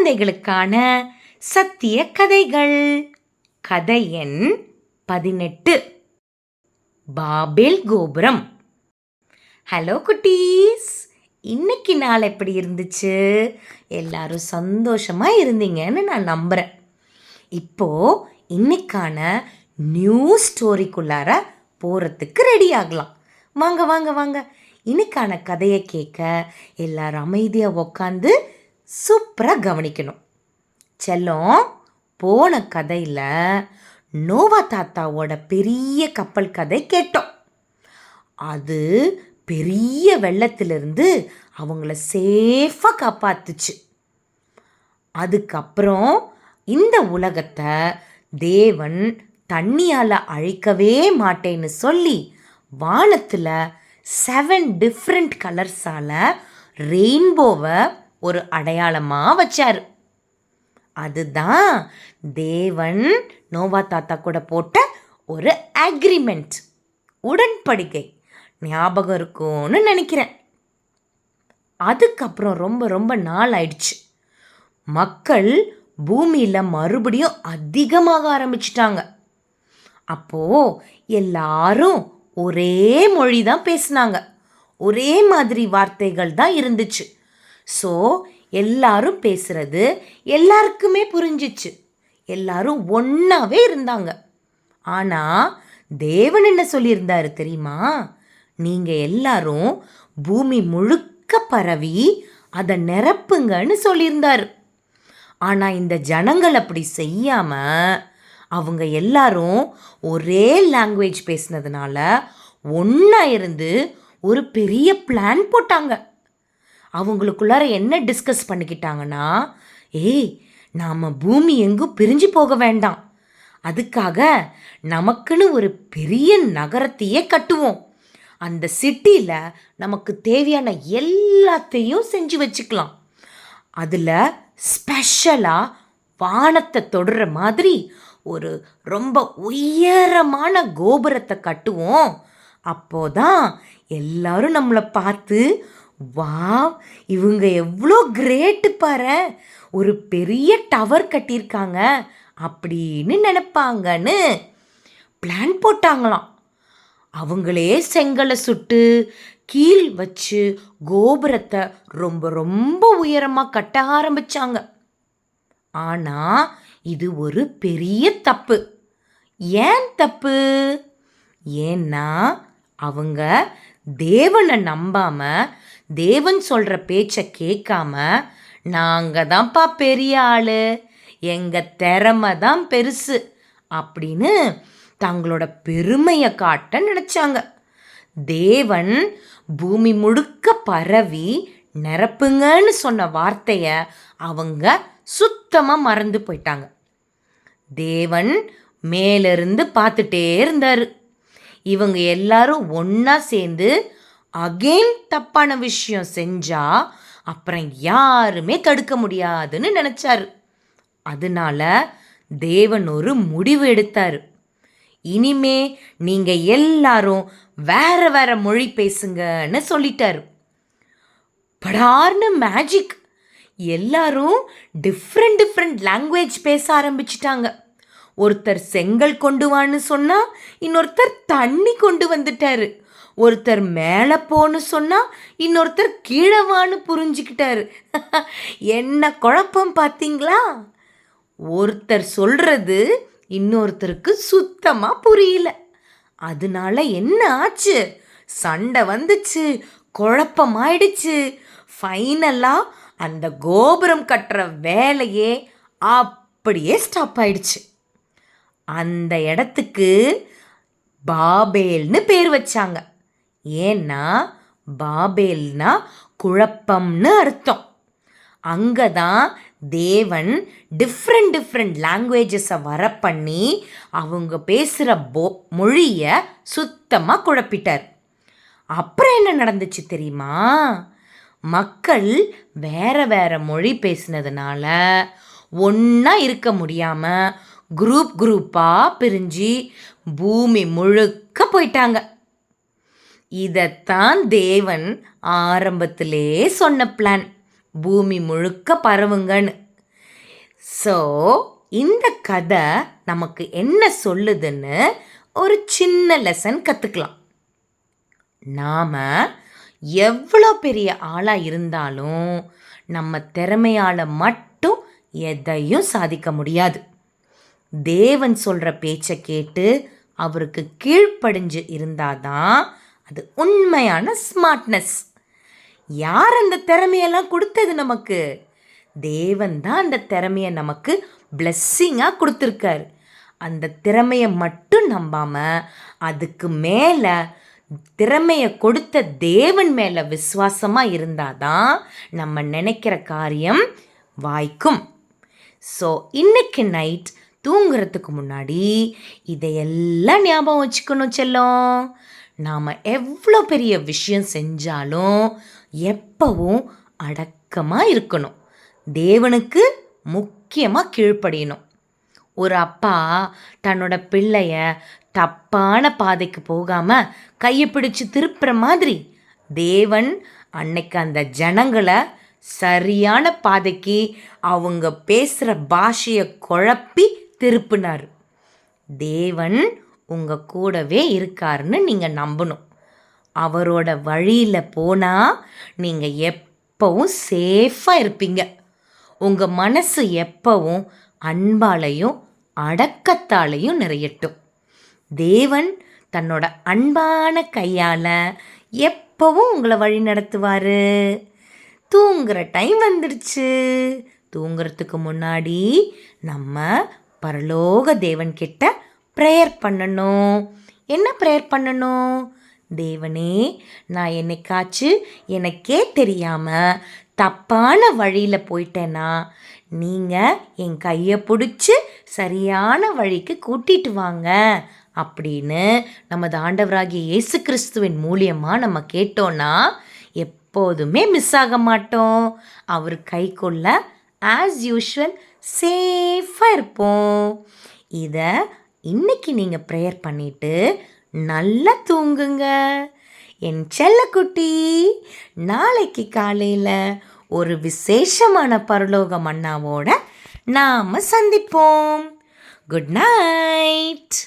குழந்தைகளுக்கான சத்திய கதைகள். கதை எண் 18. பாபேல் கோபுரம். ஹலோ குட்டீஸ், இன்னைக்கு நாள் எப்படி இருந்துச்சு? எல்லாரும் சந்தோஷமா இருந்தீங்கன்னு நான் நம்புறேன். இப்போ இன்னைக்கான நியூ ஸ்டோரிக்குள்ளார போறதுக்கு ரெடி ஆகலாம். வாங்க வாங்க வாங்க, இன்னைக்கான கதையை கேட்க எல்லாரும் அமைதியாக உக்காந்து சூப்பராக கவனிக்கணும். செல்லம், போன கதையில் நோவா தாத்தாவோட பெரிய கப்பல் கதை கேட்டோம். அது பெரிய வெள்ளத்திலிருந்து அவங்கள சேஃபாக காப்பாத்துச்சு. அதுக்கப்புறம் இந்த உலகத்தை தேவன் தண்ணியால் அழிக்கவே மாட்டேன்னு சொல்லி வானத்தில் 7 டிஃப்ரெண்ட் கலர்ஸால் ரெயின்போவை ஒரு அடையாளமாக வச்சார். அதுதான் தேவன் நோவா தாத்தா கூட போட்ட ஒரு அக்ரிமெண்ட், உடன்படிக்கை. ஞாபகம் இருக்கும்னு நினைக்கிறேன். அதுக்கப்புறம் ரொம்ப ரொம்ப நாள் ஆயிடுச்சு. மக்கள் பூமியில் மறுபடியும் அதிகமாக ஆரம்பிச்சிட்டாங்க. அப்போது எல்லாரும் ஒரே மொழி தான் பேசினாங்க, ஒரே மாதிரி வார்த்தைகள் தான் இருந்துச்சு. ஸோ எல்லாரும் பேசுறது எல்லாருக்குமே புரிஞ்சிச்சு. எல்லாரும் ஒன்றாவே இருந்தாங்க. ஆனால் தேவன் என்ன சொல்லியிருந்தாரு தெரியுமா? நீங்கள் எல்லாரும் பூமி முழுக்க பரவி அதை நிரப்புங்கன்னு சொல்லியிருந்தாரு. ஆனால் இந்த ஜனங்கள் அப்படி செய்யாமல் அவங்க எல்லாரும் ஒரே லாங்குவேஜ் பேசினதுனால ஒன்றா இருந்து ஒரு பெரிய பிளான் போட்டாங்க. அவங்களுக்குள்ளார என்ன டிஸ்கஸ் பண்ணிக்கிட்டாங்கன்னா, நாம் பூமி எங்கும் பிரிஞ்சு போக வேண்டாம், அதுக்காக நமக்குன்னு ஒரு பெரிய நகரத்தையே கட்டுவோம். அந்த சிட்டியில் நமக்கு தேவையான எல்லாத்தையும் செஞ்சு வச்சுக்கலாம். அதில் ஸ்பெஷலாக வானத்தை தொடுற மாதிரி ஒரு ரொம்ப உயரமான கோபுரத்தை கட்டுவோம். அப்போதான் எல்லாரும் நம்மளை பார்த்து, வாவ், இவங்க எவ்வளோ கிரேட்டு பாரு, ஒரு பெரிய டவர் கட்டியிருக்காங்க அப்படின்னு நினைப்பாங்கன்னு பிளான் போட்டாங்களாம். அவங்களே செங்கலை சுட்டு கீழ் வச்சு கோபுரத்தை ரொம்ப ரொம்ப உயரமாக கட்ட ஆரம்பிச்சாங்க. ஆனால் இது ஒரு பெரிய தப்பு. ஏன் தப்பு? ஏன்னா அவங்க தேவனை நம்பாம, தேவன் சொல்கிற பேச்சை கேட்காம, நாங்கள் தான்ப்பா பெரிய ஆள், எங்கள் திறமை தான் பெருசு அப்படின்னு தங்களோட பெருமையை காட்ட நினச்சாங்க. தேவன் பூமி முழுக்க பரவி நிரப்புங்கன்னு சொன்ன வார்த்தையை அவங்க சுத்தமாக மறந்து போயிட்டாங்க. தேவன் மேலிருந்து பார்த்துட்டே இருந்தார். இவங்க எல்லாரும் ஒன்றா சேர்ந்து அகெயின் தப்பான விஷயம் செஞ்சா அப்புறம் யாருமே தடுக்க முடியாதுன்னு நினச்சாரு. அதனால தேவன் ஒரு முடிவு எடுத்தார். இனிமே நீங்கள் எல்லாரும் வேற வேற மொழி பேசுங்கன்னு சொல்லிட்டாரு. படார்னு மேஜிக், எல்லாரும் டிஃப்ரெண்ட் டிஃப்ரெண்ட் லாங்குவேஜ் பேச ஆரம்பிச்சிட்டாங்க. ஒருத்தர் செங்கல் கொண்டு வான்னு சொன்னால் இன்னொருத்தர் தண்ணி கொண்டு வந்துட்டாரு. ஒருத்தர் மேலே போன்னு சொன்னால் இன்னொருத்தர் கீழே வான்னு புரிஞ்சுக்கிட்டாரு. என்ன குழப்பம் பார்த்தீங்களா? ஒருத்தர் சொல்கிறது இன்னொருத்தருக்கு சுத்தமாக புரியல. அதனால என்ன ஆச்சு? சண்டை வந்துச்சு, குழப்பமாயிடுச்சு. ஃபைனலாக அந்த கோபுரம் கட்டுற வேலையே அப்படியே ஸ்டாப் ஆயிடுச்சு. அந்த இடத்துக்கு பாபேல்னு பேர் வச்சாங்க. ஏன்னா பாபேல்னா குழப்பம்னு அர்த்தம். அங்கே தான் தேவன் டிஃப்ரெண்ட் டிஃப்ரெண்ட் லாங்குவேஜஸை வர பண்ணி அவங்க பேசுகிற மொழியை சுத்தமாக குழப்பிட்டார். அப்புறம் என்ன நடந்துச்சு தெரியுமா? மக்கள் வேற வேற மொழி பேசினதுனால ஒன்றா இருக்க முடியாமல் குரூப்பாக பிரிஞ்சு பூமி முழுக்க போயிட்டாங்க. இதைத்தான் தேவன் ஆரம்பத்திலே சொன்ன பிளான், பூமி முழுக்க பரவுங்கன்னு. ஸோ இந்த கதை நமக்கு என்ன சொல்லுதுன்னு ஒரு சின்ன லெசன் கற்றுக்கலாம். நாம் எவ்வளோ பெரிய ஆளாக இருந்தாலும் நம்ம திறமையால் மட்டும் எதையும் சாதிக்க முடியாது. தேவன் சொல்கிற பேச்சை கேட்டு அவருக்கு கீழ்ப்படிஞ்சு இருந்தாதான் அது உண்மையான ஸ்மார்ட்னஸ். யார் அந்த திறமையெல்லாம் கொடுத்தது நமக்கு? தேவன் தான் அந்த திறமையை நமக்கு பிளெஸ்ஸிங்காக கொடுத்துருக்காரு. அந்த திறமையை மட்டும் நம்பாமல் அதுக்கு மேலே திறமையை கொடுத்த தேவன் மேலே விசுவாசமாக இருந்தால் தான் நம்ம நினைக்கிற காரியம் வாய்க்கும். ஸோ இன்னைக்கு நைட் தூங்குறதுக்கு முன்னாடி இதையெல்லாம் ஞாபகம் வச்சுக்கணும் செல்லம். நாம் எவ்வளோ பெரிய விஷயம் செஞ்சாலும் எப்பவும் அடக்கமாக இருக்கணும். தேவனுக்கு முக்கியமாக கீழ்ப்படியணும். ஒரு அப்பா தன்னோட பிள்ளைய தப்பான பாதைக்கு போகாமல் கையை பிடிச்சு திருப்புற மாதிரி தேவன் அன்னைக்கு அந்த ஜனங்களை சரியான பாதைக்கு அவங்க பேசுகிற பாஷையை குழப்பி திருப்பினார். தேவன் உங்கள் கூடவே இருக்காருன்னு நீங்கள் நம்பணும். அவரோட வழியில் போனால் நீங்கள் எப்பவும் சேஃபாக இருப்பீங்க. உங்கள் மனசு எப்பவும் அன்பாலையும் அடக்கத்தாலையும் நிறையட்டும். தேவன் தன்னோட அன்பான கையால் எப்பவும் உங்களை வழி நடத்துவார். தூங்குகிற டைம் வந்துடுச்சு. தூங்குறதுக்கு முன்னாடி நம்ம பரலோக தேவன்கிட்ட ப்ரேயர் பண்ணணும். என்ன ப்ரேயர் பண்ணணும்? தேவனே, நான் என்னைக்காச்சும் எனக்கே தெரியாமல் தப்பான வழியில் போயிட்டேன்னா நீங்கள் என் கையை பிடிச்சி சரியான வழிக்கு கூட்டிட்டு வாங்க அப்படின்னு நமது ஆண்டவராகிய இயேசு கிறிஸ்துவின் மூலியமாக நம்ம கேட்டோன்னா எப்போதுமே மிஸ் ஆக மாட்டோம். அவர் கைக்குள்ள ஆஸ் யூஷுவல் சேஃபாக இருப்போம். இதை இன்னைக்கு நீங்கள் ப்ரேயர் பண்ணிவிட்டு நல்லா தூங்குங்க என் செல்லக்குட்டி. நாளைக்கு காலையில் ஒரு விசேஷமான பரலோக மன்னாவோட நாம் சந்திப்போம். Good night.